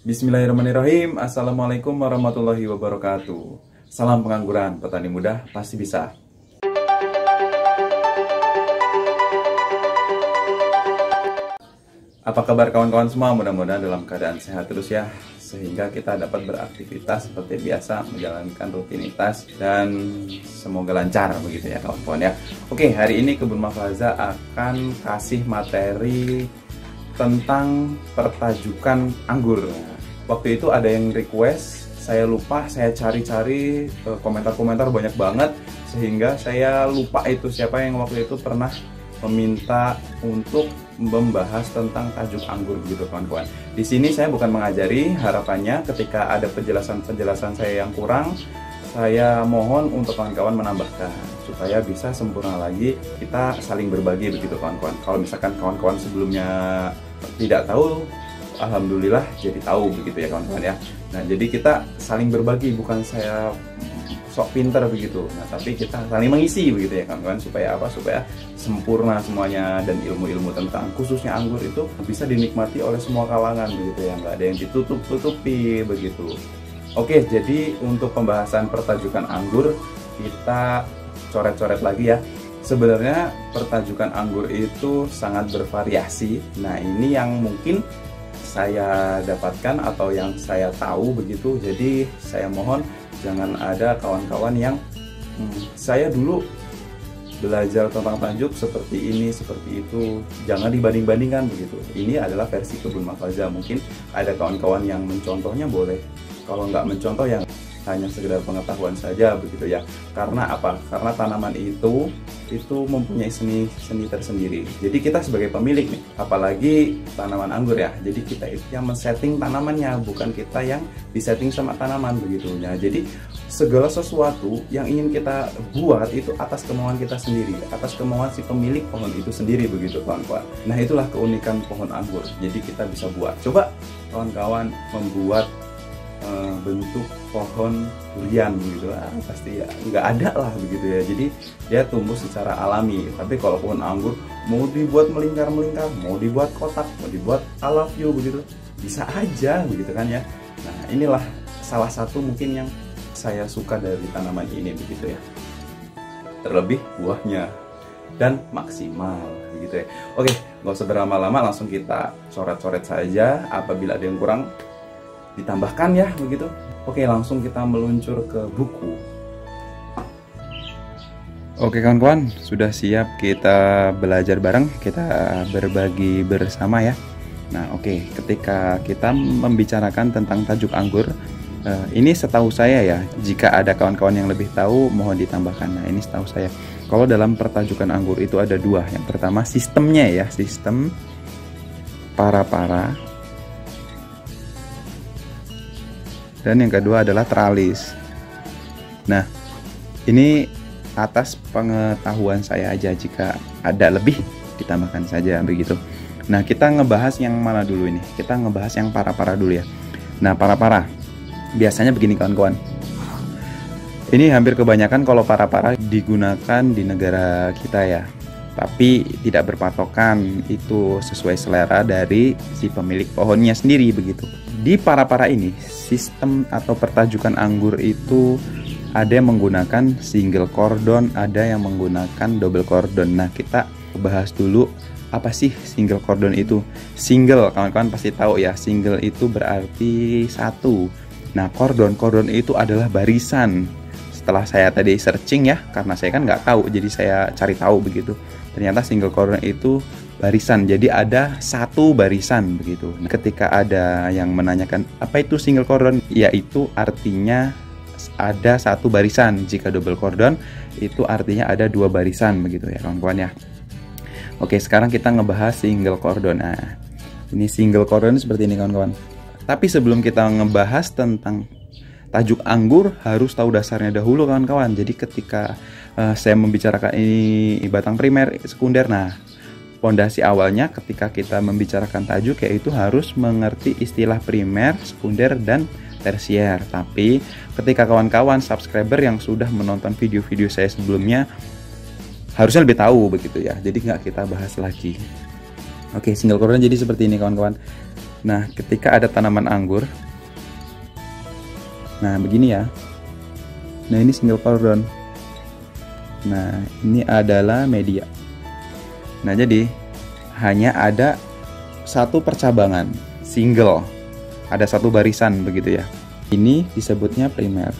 Bismillahirrahmanirrahim. Assalamualaikum warahmatullahi wabarakatuh. Salam pengangguran, petani muda pasti bisa. Apa kabar kawan-kawan semua? Mudah-mudahan dalam keadaan sehat terus ya, sehingga kita dapat beraktivitas seperti biasa, menjalankan rutinitas, dan semoga lancar begitu ya kawan-kawan ya. Oke, hari ini Kebun Mahfaza akan kasih materi tentang pertajukan anggur. Waktu itu ada yang request, saya lupa, saya cari-cari komentar-komentar banyak banget, sehingga saya lupa itu siapa yang waktu itu pernah meminta untuk membahas tentang tajuk anggur begitu kawan-kawan. Di sini saya bukan mengajari, harapannya ketika ada penjelasan-penjelasan saya yang kurang, saya mohon untuk kawan-kawan menambahkan supaya bisa sempurna lagi, kita saling berbagi begitu kawan-kawan. Kalau misalkan kawan-kawan sebelumnya tidak tahu, alhamdulillah jadi tahu begitu ya kawan-kawan ya. Nah, jadi kita saling berbagi, bukan saya sok pinter begitu. Nah, tapi kita saling mengisi begitu ya kawan-kawan, supaya apa? Supaya sempurna semuanya, dan ilmu-ilmu tentang khususnya anggur itu bisa dinikmati oleh semua kalangan begitu ya, nggak ada yang ditutup-tutupi begitu. Oke, jadi untuk pembahasan pertajukan anggur kita coret-coret lagi ya. Sebenarnya pertajukan anggur itu sangat bervariasi. Nah, ini yang mungkin saya dapatkan atau yang saya tahu begitu. Jadi saya mohon jangan ada kawan-kawan yang saya dulu belajar tentang tajuk seperti ini, seperti itu, jangan dibanding-bandingkan begitu. Ini adalah versi Kebun Mahfaza. Mungkin ada kawan-kawan yang mencontohnya boleh, kalau nggak mencontoh yang hanya sekedar pengetahuan saja begitu ya. Karena apa? Karena tanaman itu mempunyai seni tersendiri. Jadi kita sebagai pemilik nih, apalagi tanaman anggur ya, jadi kita itu yang men-setting tanamannya, bukan kita yang disetting sama tanaman begitu. Nah, jadi segala sesuatu yang ingin kita buat itu atas kemauan kita sendiri, atas kemauan si pemilik pohon itu sendiri begitu kawan-kawan. Nah, itulah keunikan pohon anggur. Jadi kita bisa buat. Coba kawan-kawan membuat bentuk pohon durian gitu, pasti ya nggak ada lah begitu ya. Jadi dia tumbuh secara alami. Tapi kalau pohon anggur mau dibuat melingkar-melingkar, mau dibuat kotak, mau dibuat I love you begitu, bisa aja begitu kan ya. Nah, inilah salah satu mungkin yang saya suka dari tanaman ini begitu ya. Terlebih buahnya dan maksimal gitu ya. Oke, nggak usah berlama-lama, langsung kita coret-coret saja. Apabila ada yang kurang ditambahkan ya begitu. Oke, langsung kita meluncur ke buku. Oke kawan-kawan, sudah siap kita belajar bareng, kita berbagi bersama ya. Nah, oke, ketika kita membicarakan tentang tajuk anggur, ini setahu saya ya, jika ada kawan-kawan yang lebih tahu mohon ditambahkan. Nah, ini setahu saya, kalau dalam pertajukan anggur itu ada dua. Yang pertama sistemnya ya, sistem para-para, dan yang kedua adalah teralis. Nah, ini atas pengetahuan saya aja, jika ada lebih ditambahkan saja begitu. Nah, kita ngebahas yang mana dulu ini? Kita ngebahas yang para-para dulu ya. Nah, para-para biasanya begini kawan-kawan. Ini hampir kebanyakan kalau para-para digunakan di negara kita ya. Tapi tidak berpatokan, itu sesuai selera dari si pemilik pohonnya sendiri begitu. Di para-para ini, sistem atau pertajukan anggur itu ada yang menggunakan single cordon, ada yang menggunakan double cordon. Nah, kita bahas dulu apa sih single cordon itu. Single, kawan-kawan pasti tahu ya, single itu berarti satu. Nah, cordon itu adalah barisan. Setelah saya tadi searching ya, karena saya kan nggak tahu, jadi saya cari tahu begitu. Ternyata single cordon itu barisan, jadi ada satu barisan begitu. Nah, ketika ada yang menanyakan apa itu single cordon, yaitu artinya ada satu barisan. Jika double cordon itu artinya ada dua barisan begitu ya kawan-kawan ya. Oke, sekarang kita ngebahas single cordon. Nah, ini single cordon seperti ini kawan-kawan. Tapi sebelum kita ngebahas tentang tajuk anggur, harus tahu dasarnya dahulu kawan-kawan. Jadi ketika saya membicarakan ini batang primer, sekunder, nah fondasi awalnya ketika kita membicarakan tajuk yaitu harus mengerti istilah primer, sekunder, dan tersier. Tapi ketika kawan-kawan subscriber yang sudah menonton video-video saya sebelumnya harusnya lebih tahu begitu ya. Jadi nggak kita bahas lagi. Oke, single cordon jadi seperti ini kawan-kawan. Nah, ketika ada tanaman anggur, nah begini ya. Nah, ini single cordon. Nah, ini adalah media. Nah, jadi hanya ada satu percabangan, single. Ada satu barisan begitu ya. Ini disebutnya primer.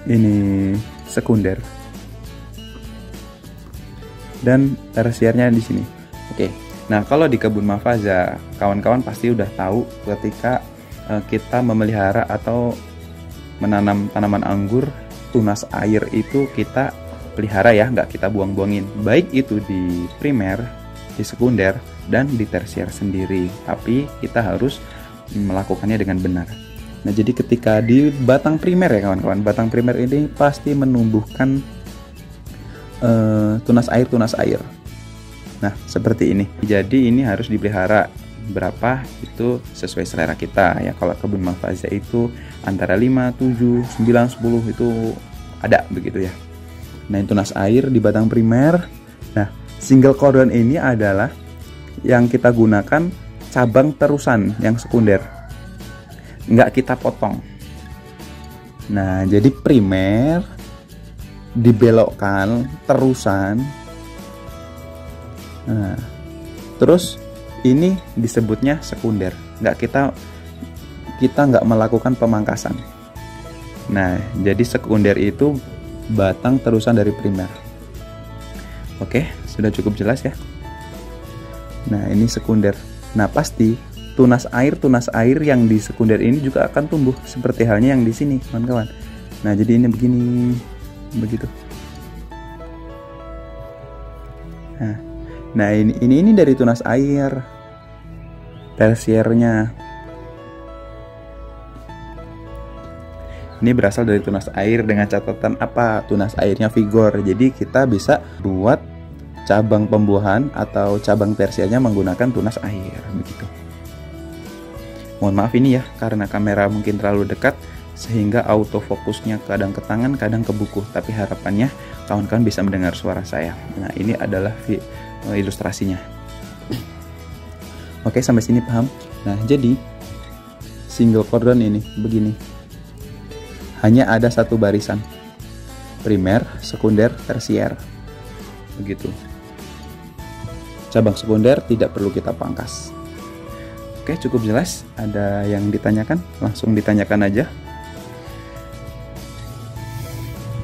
Ini sekunder. Dan tersiernya di sini. Oke. Nah, kalau di kebun mahfaza, kawan-kawan pasti udah tahu ketika kita memelihara atau menanam tanaman anggur, tunas air itu kita pelihara ya, nggak kita buang-buangin. Baik itu di primer, di sekunder, dan di tersier sendiri. Tapi kita harus melakukannya dengan benar. Nah, jadi ketika di batang primer ya kawan-kawan, batang primer ini pasti menumbuhkan tunas air. Nah, seperti ini. Jadi ini harus dipelihara. Berapa itu sesuai selera kita ya. Kalau kebun mahfaza itu antara 5, 7, 9, 10 itu ada begitu ya. Nah, tunas air di batang primer. Nah, single cordon ini adalah yang kita gunakan cabang terusan yang sekunder. Nggak kita potong. Nah, jadi primer dibelokkan terusan. Nah, terus ini disebutnya sekunder. Kita nggak melakukan pemangkasan. Nah, jadi sekunder itu batang terusan dari primer. Oke, sudah cukup jelas ya. Nah, ini sekunder. Nah, pasti tunas air yang di sekunder ini juga akan tumbuh seperti halnya yang di sini, kawan-kawan. Nah, jadi ini begini, begitu. Nah, ini dari tunas air tersiernya. Ini berasal dari tunas air dengan catatan apa? Tunas airnya vigor. Jadi kita bisa buat cabang pembuahan atau cabang tersiernya menggunakan tunas air begitu. Mohon maaf ini ya, karena kamera mungkin terlalu dekat sehingga autofokusnya kadang ke tangan, kadang ke buku. Tapi harapannya kawan-kawan bisa mendengar suara saya. Nah, ini adalah ilustrasinya. Oke, sampai sini paham? Nah, jadi single cordon ini begini. Hanya ada satu barisan. Primer, sekunder, tersier. Begitu. Cabang sekunder tidak perlu kita pangkas. Oke, cukup jelas. Ada yang ditanyakan? Langsung ditanyakan aja.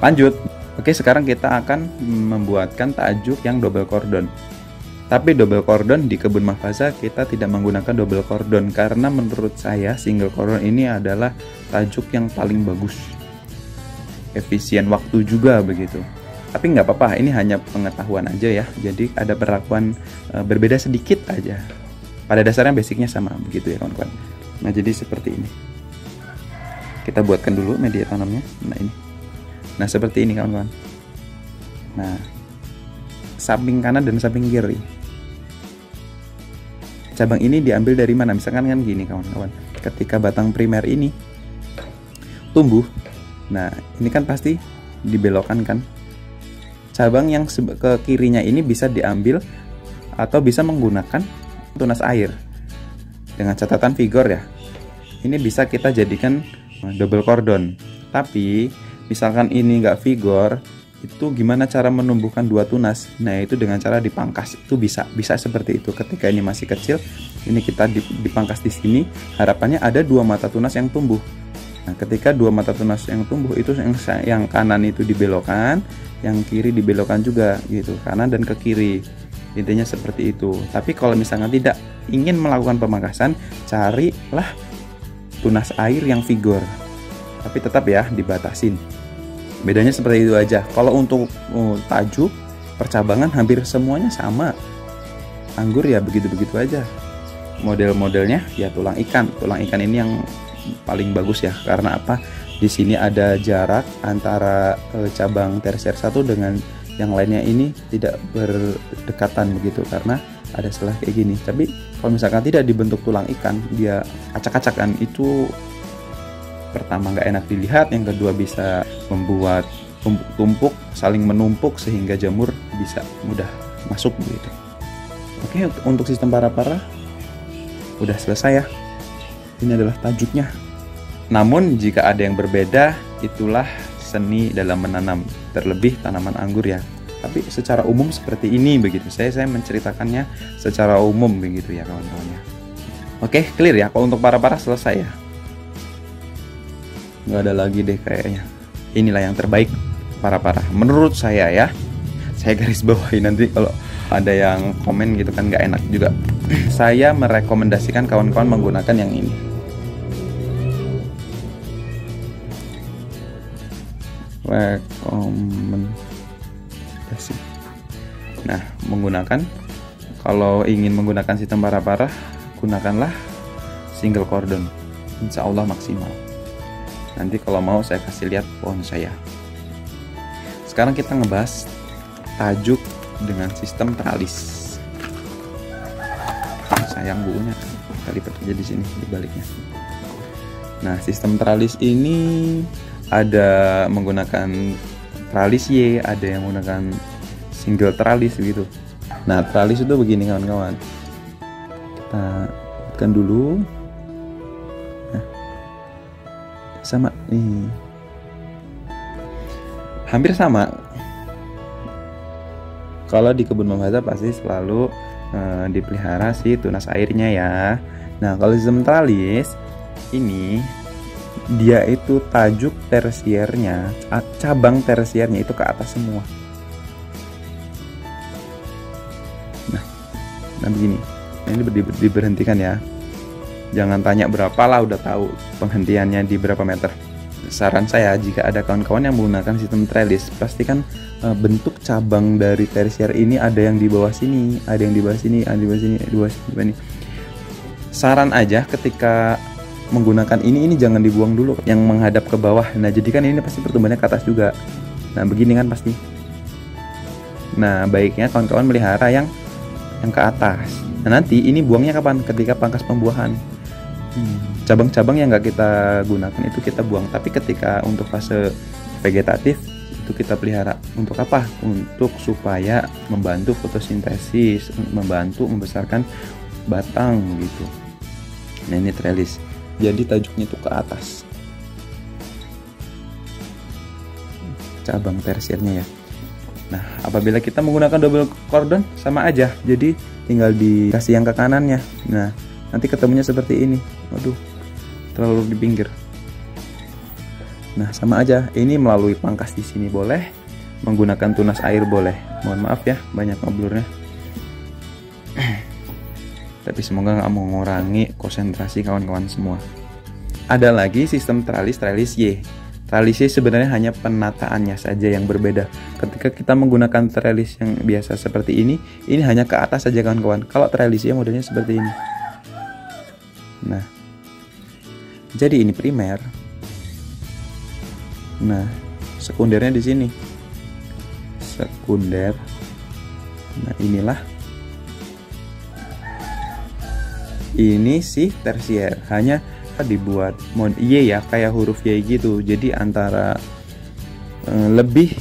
Lanjut. Oke, sekarang kita akan membuatkan tajuk yang double cordon. Tapi double cordon di kebun mahfaza kita tidak menggunakan double cordon karena menurut saya single cordon ini adalah tajuk yang paling bagus. Efisien waktu juga begitu. Tapi nggak apa-apa, ini hanya pengetahuan aja ya. Jadi ada perlakuan berbeda sedikit aja. Pada dasarnya basicnya sama begitu ya kawan-kawan. Nah, jadi seperti ini. Kita buatkan dulu media tanamnya. Nah, ini. Nah, seperti ini kawan-kawan. Nah, samping kanan dan samping kiri. Cabang ini diambil dari mana? Misalkan kan gini kawan-kawan. Ketika batang primer ini tumbuh, nah ini kan pasti dibelokkan kan. Cabang yang ke kirinya ini bisa diambil atau bisa menggunakan tunas air. Dengan catatan vigor ya. Ini bisa kita jadikan double cordon. Tapi misalkan ini nggak vigor, itu gimana cara menumbuhkan dua tunas? Nah, itu dengan cara dipangkas. Itu bisa seperti itu. Ketika ini masih kecil, ini kita dipangkas di sini. Harapannya ada dua mata tunas yang tumbuh. Nah, ketika dua mata tunas yang tumbuh itu yang kanan itu dibelokkan, yang kiri dibelokkan juga gitu, kanan dan ke kiri. Intinya seperti itu. Tapi kalau misalnya tidak ingin melakukan pemangkasan, carilah tunas air yang vigor. Tapi tetap ya dibatasin. Bedanya seperti itu aja. Kalau untuk tajuk percabangan hampir semuanya sama. Anggur ya begitu-begitu aja. Model-modelnya ya tulang ikan. Tulang ikan ini yang paling bagus ya. Karena apa? Di sini ada jarak antara cabang tersier satu dengan yang lainnya ini tidak berdekatan begitu karena ada selah kayak gini. Tapi kalau misalkan tidak dibentuk tulang ikan, dia acak-acakan, itu pertama nggak enak dilihat, yang kedua bisa membuat tumpuk saling menumpuk sehingga jamur bisa mudah masuk begitu. Oke, untuk sistem para-para udah selesai ya. Ini adalah tajuknya. Namun jika ada yang berbeda, itulah seni dalam menanam, terlebih tanaman anggur ya. Tapi secara umum seperti ini begitu. Saya menceritakannya secara umum begitu ya kawan-kawannya. Oke, clear ya. Kalau untuk para-para selesai ya. Nggak ada lagi deh kayaknya. Inilah yang terbaik para-para menurut saya ya. Saya garis bawahi, nanti kalau ada yang komen gitu kan nggak enak juga. Saya merekomendasikan kawan-kawan menggunakan yang ini. Rekomendasi. Nah, kalau ingin menggunakan sistem para-para, gunakanlah single cordon. Insya Allah maksimal. Nanti kalau mau saya kasih lihat pohon saya. Sekarang kita ngebahas tajuk dengan sistem tralis. Sayang buunya tali aja di sini di baliknya. Nah, sistem tralis ini ada menggunakan tralis Y, ada yang menggunakan single tralis gitu. Nah, tralis itu begini kawan-kawan. Kita buatkan dulu. Nah, sama nih. Hampir sama. Kalau di kebun Mambasa pasti selalu dipelihara si tunas airnya ya. Nah, kalau sistem tralis ini dia itu tajuk tersiernya, cabang tersiernya itu ke atas semua. Nah begini, ini diberhentikan ya. Jangan tanya berapa lah, udah tahu penghentiannya di berapa meter. Saran saya, jika ada kawan-kawan yang menggunakan sistem trellis, pastikan bentuk cabang dari tersier ini ada yang di bawah sini, ada yang di bawah sini, ada di bawah sini, di bawah sini. Saran aja ketika menggunakan ini jangan dibuang dulu yang menghadap ke bawah. Nah, jadi kan ini pasti pertumbuhannya ke atas juga. Nah, begini kan pasti. Nah, baiknya kawan-kawan melihara yang ke atas. Nah, nanti ini buangnya kapan? Ketika pangkas pembuahan. Cabang-cabang yang nggak kita gunakan itu kita buang. Tapi ketika untuk fase vegetatif itu kita pelihara. Untuk apa? Untuk supaya membantu fotosintesis, membantu membesarkan batang gitu. Nah, ini trellis. Jadi tajuknya itu ke atas. Cabang tersiernya ya. Nah, apabila kita menggunakan double cordon sama aja. Jadi tinggal dikasih yang ke kanannya. Nah, nanti ketemunya seperti ini. Waduh, terlalu di pinggir. Nah, sama aja. Ini melalui pangkas di sini boleh, menggunakan tunas air boleh. Mohon maaf ya, banyak ngobrolnya. Tapi semoga nggak mengurangi konsentrasi kawan-kawan semua. Ada lagi sistem tralis Y. Tralis Y sebenarnya hanya penataannya saja yang berbeda. Ketika kita menggunakan tralis yang biasa seperti ini hanya ke atas saja kawan-kawan. Kalau tralis Y modelnya seperti ini. Nah, jadi ini primer. Nah, sekundernya di sini. Sekunder. Nah, inilah. Ini sih tersier, hanya dibuat mod Y ya, kayak huruf Y gitu. Jadi antara lebih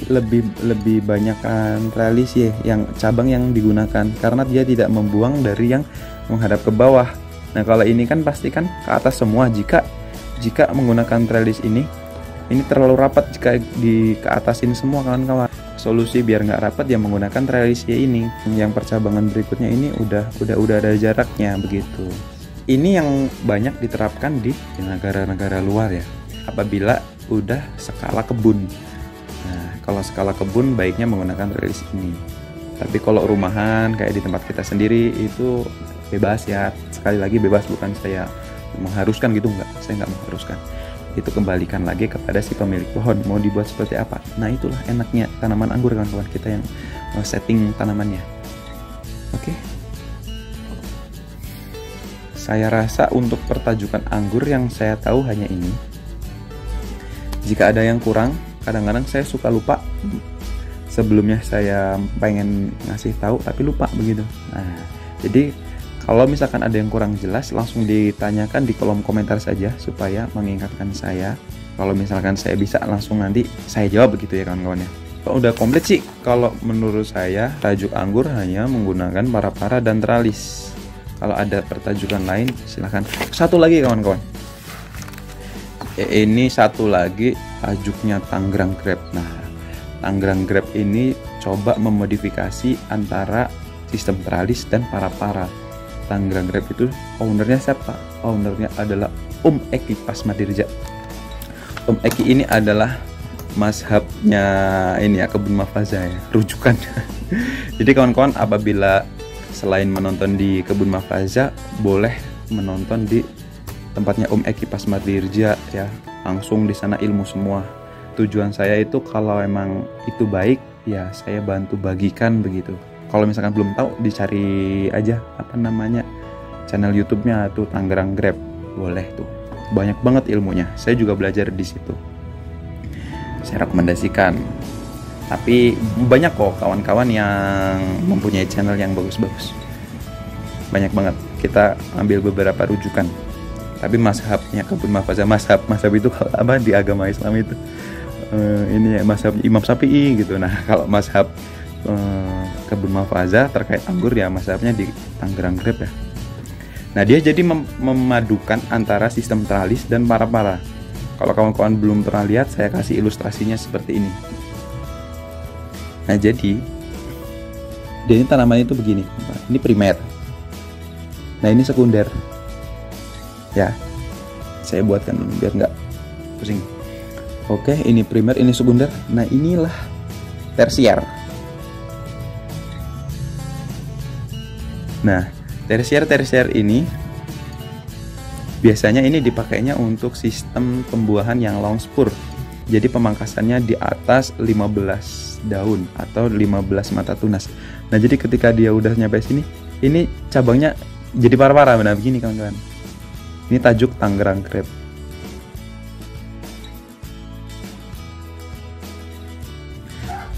banyakkan tralis Y yang cabang yang digunakan karena dia tidak membuang dari yang menghadap ke bawah. Nah, kalau ini kan pastikan ke atas semua. Jika menggunakan tralis ini terlalu rapat jika ke atasin semua kawan-kawan. Solusi biar nggak rapat ya menggunakan tralis Y ini. Yang percabangan berikutnya ini udah ada jaraknya begitu. Ini yang banyak diterapkan di negara-negara luar ya. Apabila udah skala kebun. Nah, kalau skala kebun baiknya menggunakan tralis ini. Tapi kalau rumahan kayak di tempat kita sendiri itu bebas ya. Sekali lagi bebas, bukan saya mengharuskan gitu, enggak. Saya nggak mengharuskan. Itu kembalikan lagi kepada si pemilik pohon mau dibuat seperti apa. Nah, itulah enaknya tanaman anggur kawan-kawan, kita yang setting tanamannya. Oke. Saya rasa untuk pertajukan anggur yang saya tahu hanya ini. Jika ada yang kurang, kadang-kadang saya suka lupa. Sebelumnya saya pengen ngasih tahu tapi lupa begitu. Nah, jadi kalau misalkan ada yang kurang jelas, langsung ditanyakan di kolom komentar saja supaya mengingatkan saya. Kalau misalkan saya bisa langsung nanti saya jawab begitu ya kawan-kawan ya. Udah komplit sih kalau menurut saya. Tajuk anggur hanya menggunakan para-para dan teralis. Kalau ada pertajukan lain silahkan. Satu lagi kawan-kawan, ini satu lagi tajuknya Tangerang Grab. Nah, Tangerang Grab ini coba memodifikasi antara sistem teralis dan para-para. Tangerang Grab itu ownernya siapa? Ownernya adalah Eki Pasmadirja. Eki ini adalah mazhabnya ini ya, Kebun Mahfaza ya, rujukan. Jadi kawan-kawan, apabila selain menonton di Kebun Mahfaza, boleh menonton di tempatnya Eki Pasmadirja ya, langsung di sana ilmu semua. Tujuan saya itu kalau emang itu baik ya, saya bantu bagikan begitu. Kalau misalkan belum tahu, dicari aja apa namanya channel YouTube-nya tuh, Tangerang Grab, boleh tuh, banyak banget ilmunya. Saya juga belajar di situ, saya rekomendasikan. Tapi banyak kok kawan-kawan yang mempunyai channel yang bagus-bagus, banyak banget. Kita ambil beberapa rujukan. Tapi mazhabnya Kebun Mahfaza, mazhab itu apa di agama Islam itu ini ya, mazhab Imam Syafi'i gitu. Nah, kalau mazhab Kebun Mahfaza terkait anggur ya, mazhabnya di Tangerang Grab ya. Nah, dia jadi memadukan antara sistem teralis dan para-para. Kalau kawan-kawan belum pernah lihat, saya kasih ilustrasinya seperti ini. Nah, jadi dia ini tanaman itu begini. Ini primer. Nah, ini sekunder. Ya, saya buatkan dulu biar nggak pusing. Oke, ini primer, ini sekunder. Nah, inilah tersier. Nah, tersier ini biasanya ini dipakainya untuk sistem pembuahan yang long spur. Jadi pemangkasannya di atas 15 daun atau 15 mata tunas. Nah, jadi ketika dia udah nyampe sini, ini cabangnya jadi para-para. Nah, begini kawan-kawan. Ini tajuk Tangerang Grab.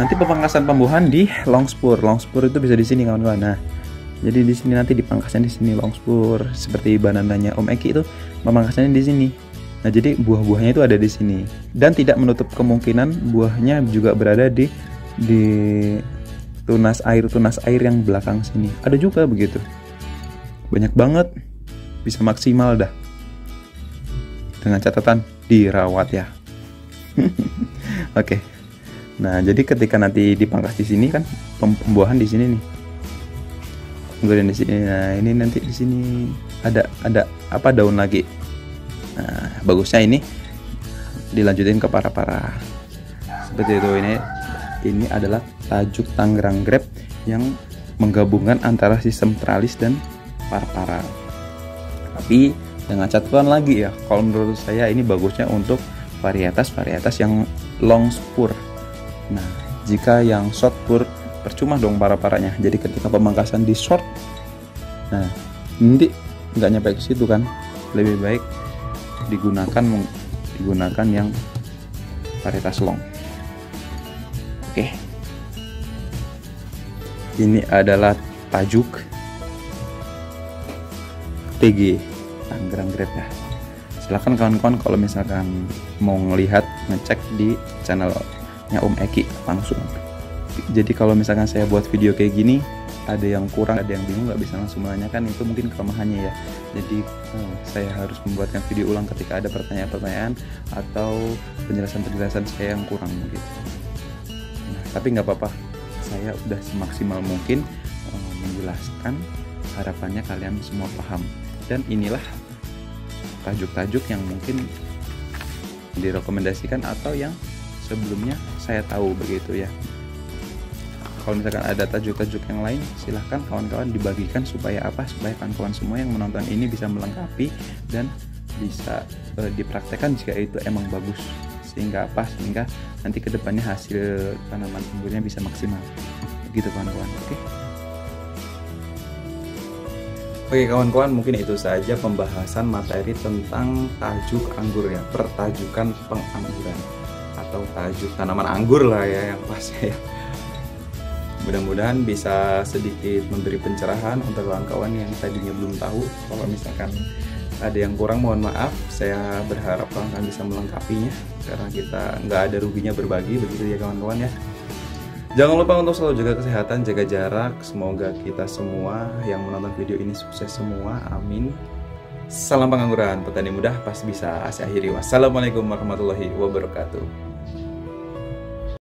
Nanti pemangkasan pembuahan di long spur. Long spur itu bisa di sini kawan-kawan. Nah, jadi di sini nanti dipangkasnya di sini long spur, seperti banananya Eki itu pemangkasannya di sini. Nah, jadi buah-buahnya itu ada di sini, dan tidak menutup kemungkinan buahnya juga berada di tunas air yang belakang sini. Ada juga begitu. Banyak banget, bisa maksimal dah. Dengan catatan dirawat ya. Oke. Nah, jadi ketika nanti dipangkas di sini kan pembuahan di sini nih. Kemudian di sini, nah ini nanti di sini ada apa, daun lagi. Nah, bagusnya ini dilanjutin ke para-para seperti itu. Ini adalah tajuk Tangerang Grab yang menggabungkan antara sistem teralis dan para-para. Tapi dengan catatan lagi ya, kalau menurut saya ini bagusnya untuk varietas yang long spur. Nah, jika yang short spur percuma dong para-paranya. Jadi ketika pemangkasan di short, nah nanti nggak nyampe ke situ kan. Lebih baik digunakan yang varietas long. Oke. Ini adalah tajuk TG Tangerang Grab ya. Silahkan kawan-kawan kalau misalkan mau ngecek di channelnya Eki langsung. Jadi kalau misalkan saya buat video kayak gini, ada yang kurang, ada yang bingung, nggak bisa langsung menanyakan, itu mungkin kelemahannya ya. Jadi saya harus membuatkan video ulang ketika ada pertanyaan-pertanyaan atau penjelasan-penjelasan saya yang kurang gitu. Nah, tapi nggak apa-apa, saya udah semaksimal mungkin menjelaskan. Harapannya kalian semua paham. Dan inilah tajuk-tajuk yang mungkin direkomendasikan atau yang sebelumnya saya tahu begitu ya. Kalau misalkan ada tajuk-tajuk yang lain, silahkan kawan-kawan dibagikan supaya kawan-kawan semua yang menonton ini bisa melengkapi dan bisa dipraktekkan jika itu emang bagus. Sehingga nanti kedepannya hasil tanaman anggurnya bisa maksimal. Begitu kawan-kawan. Oke kawan-kawan, mungkin itu saja pembahasan materi tentang tajuk anggur ya, pertajukan pengangguran atau tajuk tanaman anggur lah ya yang pas ya. Mudah-mudahan bisa sedikit memberi pencerahan untuk kawan-kawan yang tadinya belum tahu. Kalau misalkan ada yang kurang, mohon maaf. Saya berharap kawan-kawan bisa melengkapinya, karena kita nggak ada ruginya berbagi, begitu ya kawan-kawan ya. Jangan lupa untuk selalu jaga kesehatan, jaga jarak. Semoga kita semua yang menonton video ini sukses semua, amin. Salam pengangguran, petani mudah pasti bisa. Saya akhiri. Wassalamualaikum warahmatullahi wabarakatuh.